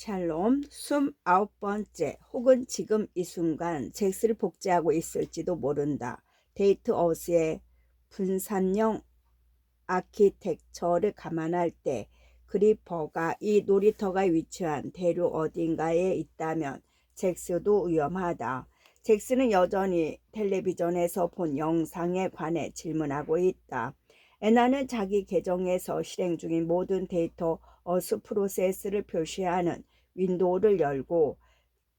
샬롬 29번째 혹은 지금 이 순간 잭스를 복제하고 있을지도 모른다. 데이트 어스의 분산형 아키텍처를 감안할 때 그리퍼가 이 놀이터가 위치한 대륙 어딘가에 있다면 잭스도 위험하다. 잭스는 여전히 텔레비전에서 본 영상에 관해 질문하고 있다. 애나는 자기 계정에서 실행 중인 모든 데이터 어스 프로세스를 표시하는 윈도우를 열고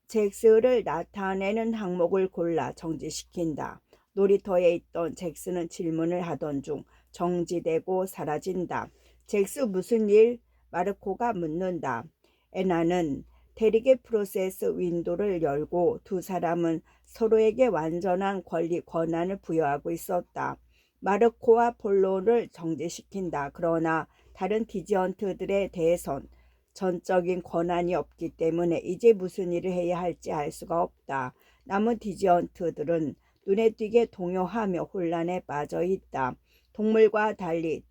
잭스를 나타내는 항목을 골라 정지시킨다. 놀이터에 있던 잭스는 질문을 하던 중 정지되고 사라진다. 잭스 무슨 일? 마르코가 묻는다. 애나는 대리게 프로세스 윈도우를 열고 두 사람은 서로에게 완전한 권한을 부여하고 있었다. 마르코와 폴로를 정지시킨다. 그러나 다른 디지언트들에 대해선 전적인 권한이 없기 때문에 이제 무슨 일을 해야 할지 알 수가 없다. 남은 디지언트들은 눈에 띄게 동요하며 혼란에 빠져 있다. 동물과 달리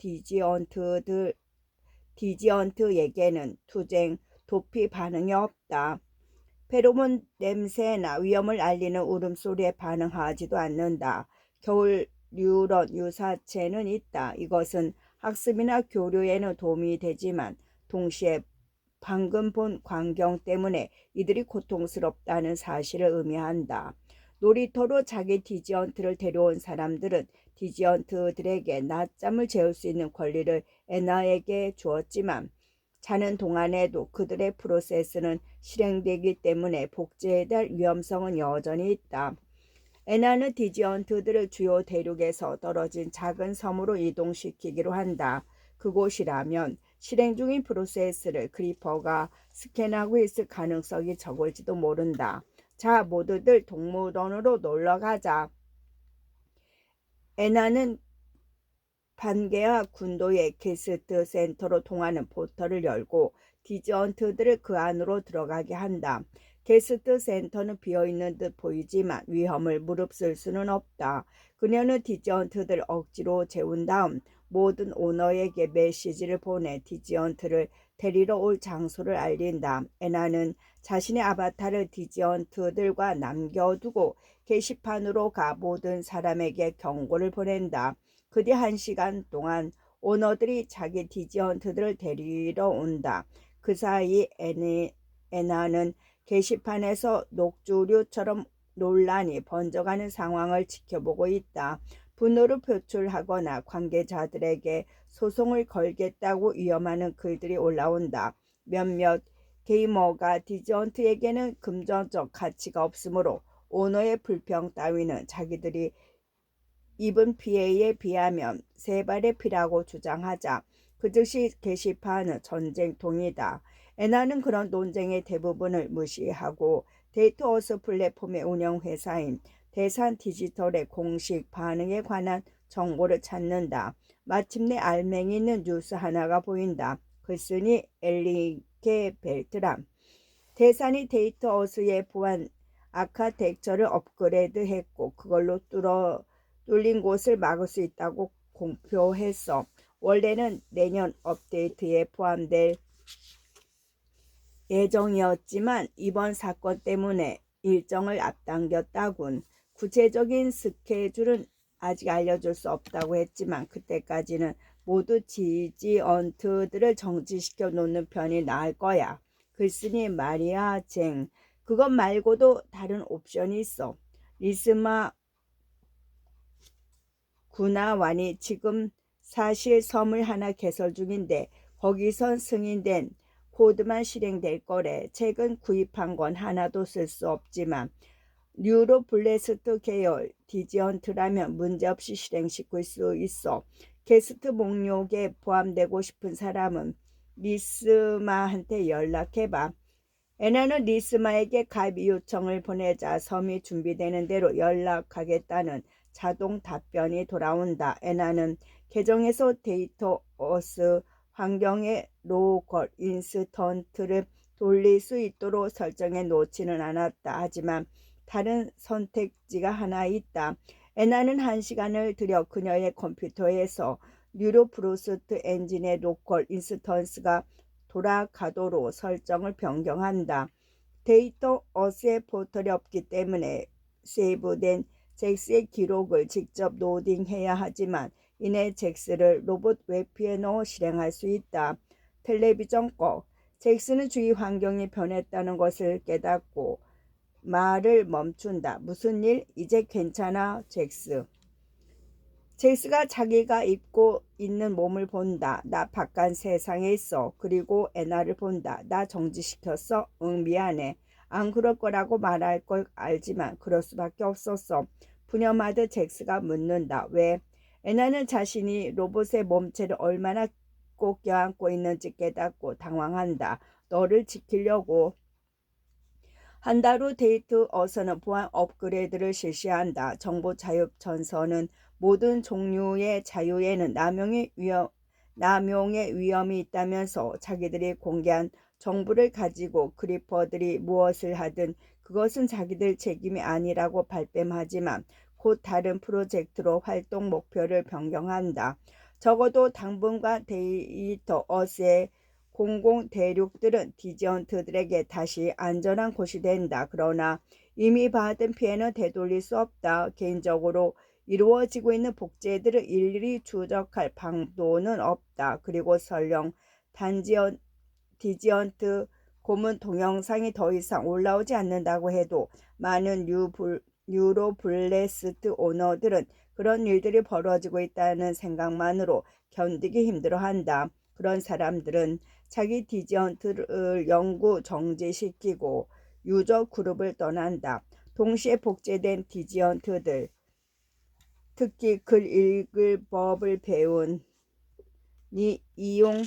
디지언트에게는 투쟁, 도피 반응이 없다. 페로몬 냄새나 위험을 알리는 울음소리에 반응하지도 않는다. 겨울 뉴런 유사체는 있다. 이것은 학습이나 교류에는 도움이 되지만 동시에 방금 본 광경 때문에 이들이 고통스럽다는 사실을 의미한다. 놀이터로 자기 디지언트를 데려온 사람들은 디지언트들에게 낮잠을 재울 수 있는 권리를 애나에게 주었지만 자는 동안에도 그들의 프로세스는 실행되기 때문에 복제에 대한 위험성은 여전히 있다. 애나는 디지언트들을 주요 대륙에서 떨어진 작은 섬으로 이동시키기로 한다. 그곳이라면 실행 중인 프로세스를 그리퍼가 스캔하고 있을 가능성이 적을지도 모른다. 자, 모두들 동물원으로 놀러가자. 애나는 반게아 군도의 게스트 센터로 통하는 포털을 열고 디지언트들을 그 안으로 들어가게 한다. 게스트 센터는 비어있는 듯 보이지만 위험을 무릅쓸 수는 없다. 그녀는 디지언트들을 억지로 재운 다음 모든 오너에게 메시지를 보내 디지언트를 데리러 올 장소를 알린다. 애나는 자신의 아바타를 디지언트들과 남겨두고 게시판으로 가 모든 사람에게 경고를 보낸다. 그 뒤 1시간 동안 오너들이 자기 디지언트들을 데리러 온다. 그 사이 애나는 게시판에서 녹주류처럼 논란이 번져가는 상황을 지켜보고 있다. 분노를 표출하거나 관계자들에게 소송을 걸겠다고 위험하는 글들이 올라온다. 몇몇 게이머가 디지언트에게는 금전적 가치가 없으므로 오너의 불평 따위는 자기들이 입은 피해에 비하면 세 발의 피라고 주장하자 그 즉시 게시판은 전쟁통이다. 애나는 그런 논쟁의 대부분을 무시하고 데이터어스 플랫폼의 운영회사인 대산 디지털의 공식 반응에 관한 정보를 찾는다. 마침내 알맹이 있는 뉴스 하나가 보인다. 글쓴이 엘리게 벨트람. 대산이 데이터어스의 보안 아카텍처를 업그레이드했고 그걸로 뚫린 곳을 막을 수 있다고 공표했어. 원래는 내년 업데이트에 포함될 예정이었지만 이번 사건 때문에 일정을 앞당겼다군. 구체적인 스케줄은 아직 알려줄 수 없다고 했지만 그때까지는 모두 디지언트들을 정지시켜 놓는 편이 나을 거야. 글쓴이 마리아 쟁. 그것 말고도 다른 옵션이 있어. 리스마 군하완이 지금 사실 섬을 하나 개설 중인데 거기선 승인된 코드만 실행될 거래. 최근 구입한 건 하나도 쓸 수 없지만 뉴로블레스트 계열 디지언트라면 문제없이 실행시킬 수 있어. 게스트 목록에 포함되고 싶은 사람은 리스마한테 연락해봐. 애나는 리스마에게 가입 요청을 보내자 섬이 준비되는 대로 연락하겠다는 자동 답변이 돌아온다. 애나는 계정에서 데이터어스 환경에 로컬 인스턴트를 돌릴 수 있도록 설정해 놓지는 않았다. 하지만 다른 선택지가 하나 있다. 애나는 1시간을 들여 그녀의 컴퓨터에서 뉴로프로스트 엔진의 로컬 인스턴스가 돌아가도록 설정을 변경한다. 데이터 어스에 포털이 없기 때문에 세이브된 잭스의 기록을 직접 로딩해야 하지만 이내 잭스를 로봇 웹피에 넣어 실행할 수 있다. 텔레비전 꺼. 잭스는 주위 환경이 변했다는 것을 깨닫고 말을 멈춘다. 무슨 일? 이제 괜찮아, 잭스. 잭스가 자기가 입고 있는 몸을 본다. 나 바깥 세상에 있어. 그리고 애나를 본다. 나 정지시켰어? 응, 미안해. 안 그럴 거라고 말할 걸 알지만 그럴 수밖에 없었어. 푸념하듯 잭스가 묻는다. 왜? 애나는 자신이 로봇의 몸체를 얼마나 꼭 껴안고 있는지 깨닫고 당황한다. 너를 지키려고. 한 달 후 데이트 어서는 보안 업그레이드를 실시한다. 정보 자유 전선은 모든 종류의 자유에는 남용의 위험이 있다면서 자기들이 공개한 정보를 가지고 크리퍼들이 무엇을 하든 그것은 자기들 책임이 아니라고 발뺌하지만 곧 다른 프로젝트로 활동 목표를 변경한다. 적어도 당분간 데이터 어스의 공공 대륙들은 디지언트들에게 다시 안전한 곳이 된다. 그러나 이미 받은 피해는 되돌릴 수 없다. 개인적으로 이루어지고 있는 복제들을 일일이 추적할 방도는 없다. 그리고 설령 디지언트 고문 동영상이 더 이상 올라오지 않는다고 해도 많은 뉴로블레스트 오너들은 그런 일들이 벌어지고 있다는 생각만으로 견디기 힘들어한다. 그런 사람들은 자기 디지언트를 영구 정지시키고 유저 그룹을 떠난다. 동시에 복제된 디지언트들, 특히 글 읽을 법을 배운 이용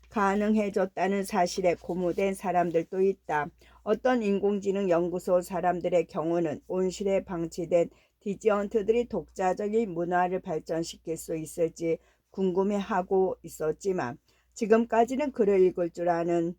가능해졌다는 사실에 고무된 사람들도 있다. 어떤 인공지능 연구소 사람들의 경우는 온실에 방치된 디지언트들이 독자적인 문화를 발전시킬 수 있을지 궁금해하고 있었지만 지금까지는 글을 읽을 줄 아는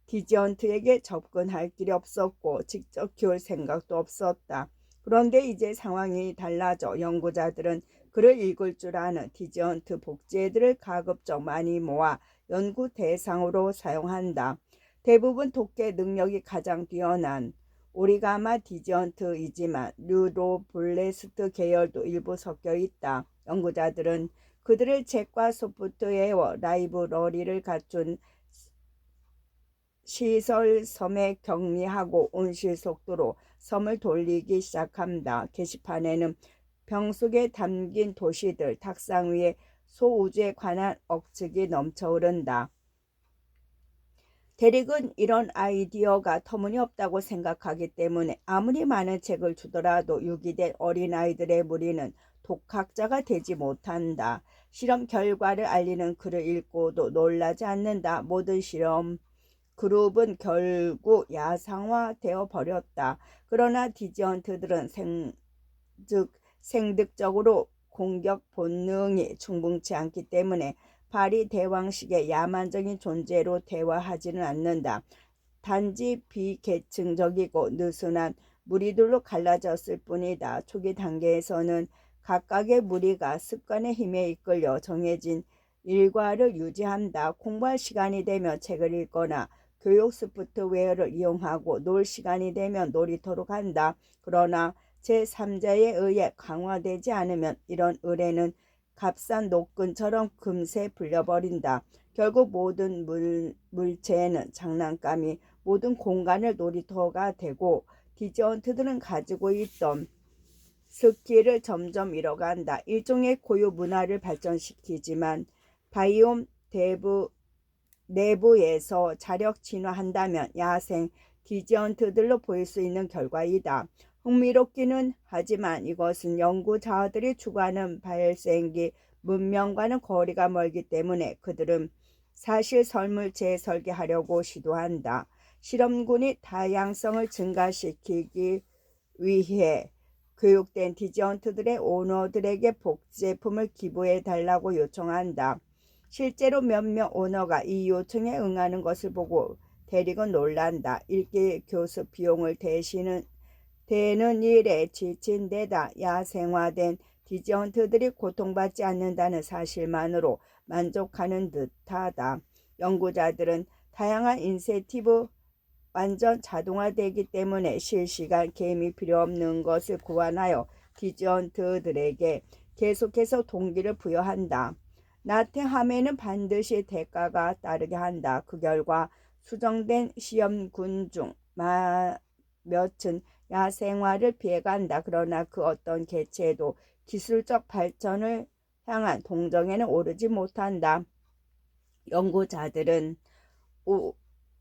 디지언트에게 접근할 길이 없었고 직접 키울 생각도 없었다. 그런데 이제 상황이 달라져 연구자들은 글을 읽을 줄 아는 디지언트 복제들을 가급적 많이 모아 연구 대상으로 사용한다. 대부분 독해 능력이 가장 뛰어난 오리가마 디지언트이지만 뉴로블레스트 계열도 일부 섞여 있다. 연구자들은 그들을 책과 소프트웨어 라이브러리를 갖춘 시설 섬에 격리하고 온실 속도로 섬을 돌리기 시작한다. 게시판에는 병 속에 담긴 도시들, 탁상 위에 소우주에 관한 억측이 넘쳐흐른다. 대륙은 이런 아이디어가 터무니없다고 생각하기 때문에 아무리 많은 책을 주더라도 유기된 어린아이들의 무리는 독학자가 되지 못한다. 실험 결과를 알리는 글을 읽고도 놀라지 않는다. 모든 실험 그룹은 결국 야상화되어 버렸다. 그러나 디지언트들은 생득적으로 공격 본능이 충분치 않기 때문에 파리 대왕식의 야만적인 존재로 대화하지는 않는다. 단지 비계층적이고 느슨한 무리들로 갈라졌을 뿐이다. 초기 단계에서는 각각의 무리가 습관의 힘에 이끌려 정해진 일과를 유지한다. 공부할 시간이 되면 책을 읽거나 교육 소프트웨어를 이용하고 놀 시간이 되면 놀이터로 간다. 그러나 제3자에 의해 강화되지 않으면 이런 의뢰는 값싼 노끈처럼 금세 불려버린다. 결국 모든 물체에는 장난감이 모든 공간을 놀이터가 되고 디지언트들은 가지고 있던 스킬을 점점 잃어간다. 일종의 고유 문화를 발전시키지만 바이옴 내부에서 자력 진화한다면 야생 디지언트들로 보일 수 있는 결과이다. 흥미롭기는 하지만 이것은 연구자들이 추구하는 발생기 문명과는 거리가 멀기 때문에 그들은 사실 삶을 재설계하려고 시도한다. 실험군이 다양성을 증가시키기 위해 교육된 디지언트들의 오너들에게 복제품을 기부해 달라고 요청한다. 실제로 몇몇 오너가 이 요청에 응하는 것을 보고 대리건 놀란다. 읽기 교습 비용을 대는 일에 지친 데다 야생화된 디지언트들이 고통받지 않는다는 사실만으로 만족하는 듯하다. 연구자들은 다양한 인센티브 완전 자동화되기 때문에 실시간 게임이 필요 없는 것을 고안하여 디지언트들에게 계속해서 동기를 부여한다. 나태함에는 반드시 대가가 따르게 한다. 그 결과 수정된 시험군 중 몇은 야생화를 피해간다. 그러나 그 어떤 개체도 기술적 발전을 향한 동정에는 오르지 못한다. 연구자들은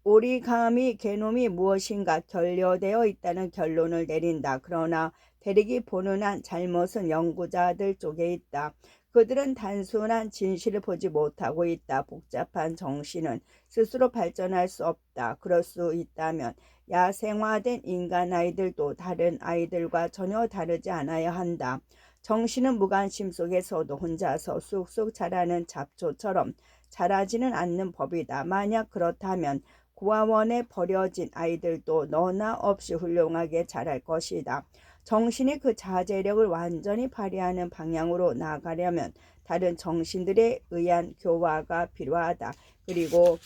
오리가미 게놈이 무엇인가 결여되어 있다는 결론을 내린다. 그러나 대립이 보는 한 잘못은 연구자들 쪽에 있다. 그들은 단순한 진실을 보지 못하고 있다. 복잡한 정신은 스스로 발전할 수 없다. 그럴 수 있다면 야생화된 인간 아이들도 다른 아이들과 전혀 다르지 않아야 한다. 정신은 무관심 속에서도 혼자서 쑥쑥 자라는 잡초처럼 자라지는 않는 법이다. 만약 그렇다면 고아원에 버려진 아이들도 너나 없이 훌륭하게 자랄 것이다. 정신이 그 자제력을 완전히 발휘하는 방향으로 나아가려면 다른 정신들에 의한 교화가 필요하다. 그리고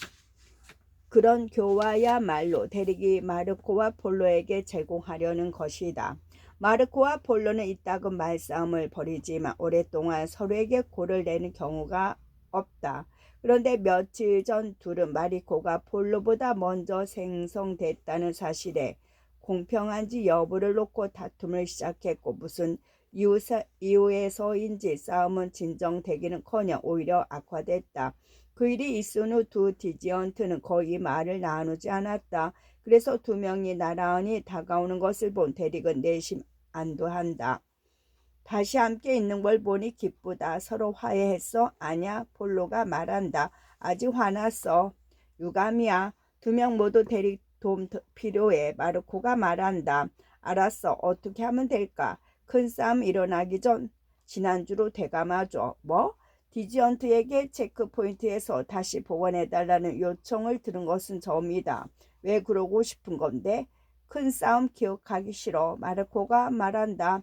그런 교화야말로 대립이 마르코와 폴로에게 제공하려는 것이다. 마르코와 폴로는 이따금 말싸움을 벌이지만 오랫동안 서로에게 골을 내는 경우가 없다. 그런데 며칠 전 둘은 마르코가 폴로보다 먼저 생성됐다는 사실에 공평한지 여부를 놓고 다툼을 시작했고 무슨 이유에서인지 싸움은 진정되기는커녕 오히려 악화됐다. 그 일이 있은 후 두 디지언트는 거의 말을 나누지 않았다. 그래서 두 명이 나란히 다가오는 것을 본 대릭은 내심 안도한다. 다시 함께 있는 걸 보니 기쁘다. 서로 화해했어? 아냐? 폴로가 말한다. 아직 화났어. 유감이야. 두 명 모두 대릭 도움 필요해. 마르코가 말한다. 알았어. 어떻게 하면 될까? 큰 싸움 일어나기 전 지난주로 되감아줘. 뭐? 디지언트에게 체크포인트에서 다시 복원해달라는 요청을 들은 것은 처음이다. 왜 그러고 싶은 건데? 큰 싸움 기억하기 싫어. 마르코가 말한다.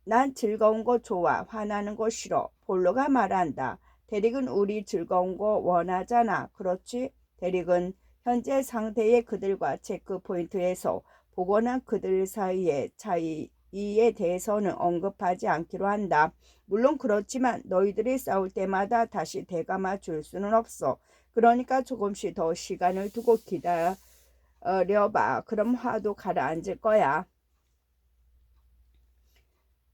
난 즐거운 거 좋아. 화나는 거 싫어. 폴로가 말한다. 대릭은 우리 즐거운 거 원하잖아. 그렇지? 대릭은 현재 상태의 그들과 체크포인트에서 복원한 그들 사이의 차이에 대해서는 언급하지 않기로 한다. 물론 그렇지만 너희들이 싸울 때마다 다시 되감아 줄 수는 없어. 그러니까 조금씩 더 시간을 두고 기다려봐. 그럼 화도 가라앉을 거야.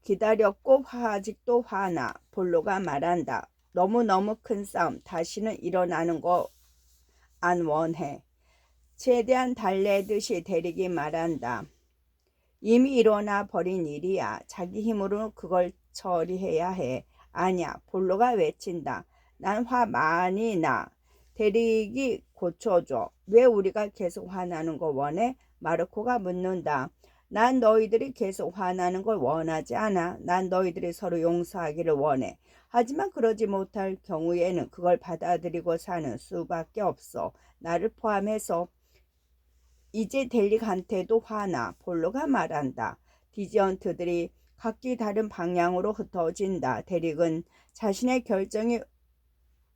기다렸고 아직도 화나. 폴로가 말한다. 너무너무 큰 싸움. 다시는 일어나는 거 안 원해. 최대한 달래듯이 대릭이 말한다. 이미 일어나 버린 일이야. 자기 힘으로 그걸 처리해야 해. 아니야. 폴로가 외친다. 난 화 많이 나. 대릭이 고쳐줘. 왜 우리가 계속 화나는 거 원해? 마르코가 묻는다. 난 너희들이 계속 화나는 걸 원하지 않아. 난 너희들이 서로 용서하기를 원해. 하지만 그러지 못할 경우에는 그걸 받아들이고 사는 수밖에 없어. 나를 포함해서. 이제 델릭한테도 화나. 폴로가 말한다. 디지언트들이 각기 다른 방향으로 흩어진다. 델릭은 자신의 결정이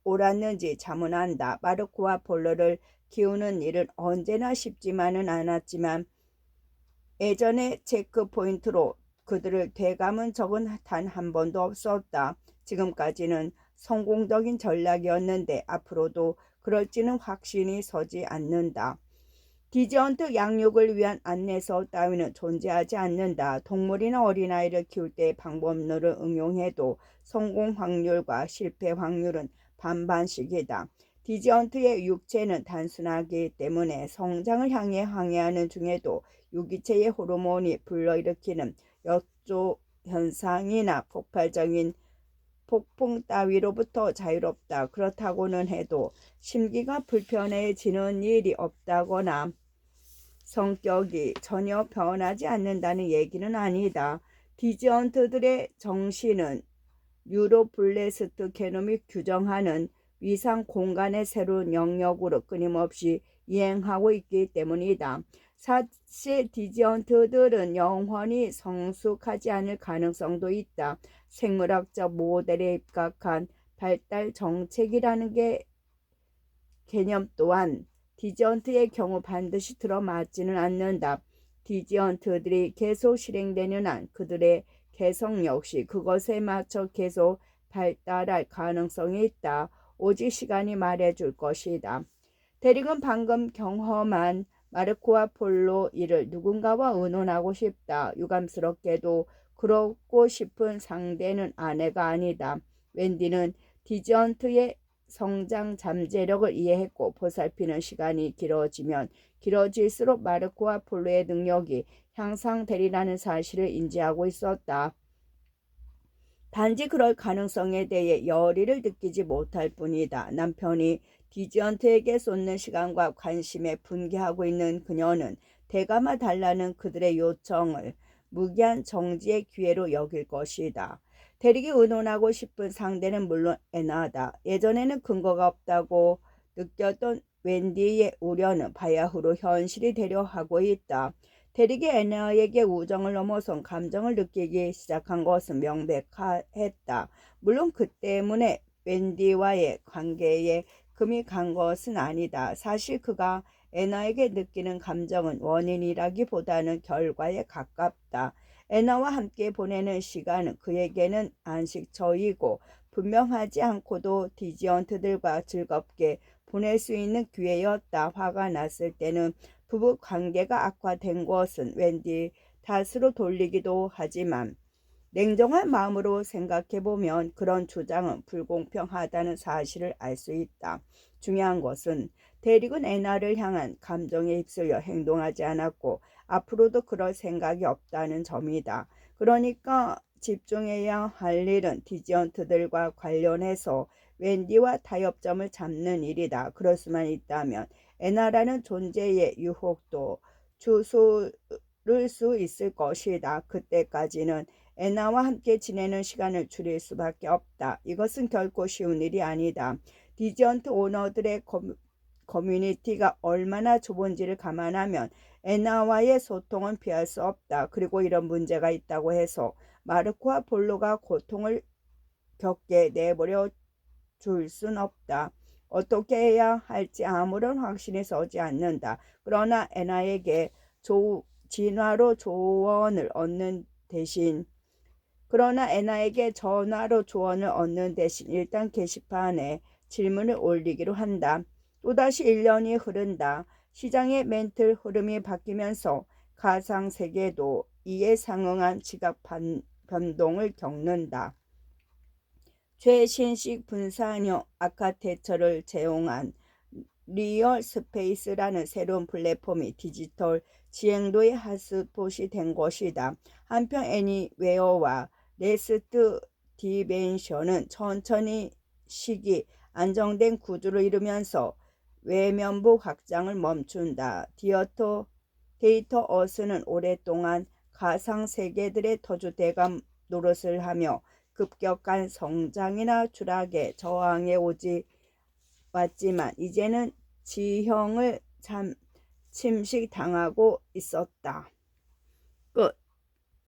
옳았는지 자문한다. 마르코와 폴로를 키우는 일은 언제나 쉽지만은 않았지만 예전에 체크포인트로 그들을 되감은 적은 단 한 번도 없었다. 지금까지는 성공적인 전략이었는데 앞으로도 그럴지는 확신이 서지 않는다. 디지언트 양육을 위한 안내서 따위는 존재하지 않는다. 동물이나 어린아이를 키울 때의 방법론을 응용해도 성공 확률과 실패 확률은 반반씩이다. 디지언트의 육체는 단순하기 때문에 성장을 향해 항해하는 중에도 유기체의 호르몬이 불러일으키는 역조 현상이나 폭발적인 폭풍 따위로부터 자유롭다. 그렇다고는 해도 심기가 불편해지는 일이 없다거나 성격이 전혀 변하지 않는다는 얘기는 아니다. 디지언트들의 정신은 뉴로블래스트 게놈이 규정하는 위상 공간의 새로운 영역으로 끊임없이 이행하고 있기 때문이다. 사실 디지언트들은 영원히 성숙하지 않을 가능성도 있다. 생물학적 모델에 입각한 발달 정책이라는 게 개념 또한 디지언트의 경우 반드시 들어맞지는 않는다. 디지언트들이 계속 실행되는 한 그들의 개성 역시 그것에 맞춰 계속 발달할 가능성이 있다. 오직 시간이 말해줄 것이다. 대륙은 방금 경험한 마르코와 폴로 이를 누군가와 의논하고 싶다. 유감스럽게도 그러고 싶은 상대는 아내가 아니다. 웬디는 디지언트의 성장 잠재력을 이해했고 보살피는 시간이 길어지면 길어질수록 마르코와 폴로의 능력이 향상되리라는 사실을 인지하고 있었다. 단지 그럴 가능성에 대해 열의를 느끼지 못할 뿐이다. 남편이 디지언트에게 쏟는 시간과 관심에 분개하고 있는 그녀는 대감아 달라는 그들의 요청을 무기한 정지의 기회로 여길 것이다. 대리기 의논하고 싶은 상대는 물론 애나다. 예전에는 근거가 없다고 느꼈던 웬디의 우려는 바야흐로 현실이 되려 하고 있다. 대리기 애나에게 우정을 넘어선 감정을 느끼기 시작한 것은 명백했다. 물론 그 때문에 웬디와의 관계에 금이 간 것은 아니다. 사실 그가 애나에게 느끼는 감정은 원인이라기보다는 결과에 가깝다. 애나와 함께 보내는 시간은 그에게는 안식처이고 분명하지 않고도 디지언트들과 즐겁게 보낼 수 있는 기회였다. 화가 났을 때는 부부 관계가 악화된 것은 웬디 탓으로 돌리기도 하지만 냉정한 마음으로 생각해보면 그런 주장은 불공평하다는 사실을 알 수 있다. 중요한 것은 대릭은 애나를 향한 감정에 휩쓸려 행동하지 않았고 앞으로도 그럴 생각이 없다는 점이다. 그러니까 집중해야 할 일은 디지언트들과 관련해서 웬디와 타협점을 잡는 일이다. 그럴 수만 있다면 애나라는 존재의 유혹도 추스를 수 있을 것이다. 그때까지는 애나와 함께 지내는 시간을 줄일 수밖에 없다. 이것은 결코 쉬운 일이 아니다. 디지언트 오너들의 커뮤니티가 얼마나 좁은지를 감안하면 애나와의 소통은 피할 수 없다. 그리고 이런 문제가 있다고 해서 마르코와 볼로가 고통을 겪게 내버려 줄 순 없다. 어떻게 해야 할지 아무런 확신이 서지 않는다. 그러나 애나에게 진화로 조언을 얻는 대신 전화로 조언을 얻는 대신 일단 게시판에 질문을 올리기로 한다. 또다시 1년이 흐른다. 시장의 멘틀 흐름이 바뀌면서 가상세계도 이에 상응한 지각 변동을 겪는다. 최신식 분산형 아카테처를 제공한 리얼 스페이스라는 새로운 플랫폼이 디지털 지행도의 핫스폿이 된 것이다. 한편 애니웨어와 레스트 디멘션은 천천히 시기 안정된 구조를 이루면서 외면부 확장을 멈춘다. 데이터 어스는 오랫동안 가상세계들의 터주 대감 노릇을 하며 급격한 성장이나 추락에 저항해 왔지만 이제는 지형을 침식당하고 있었다. 끝.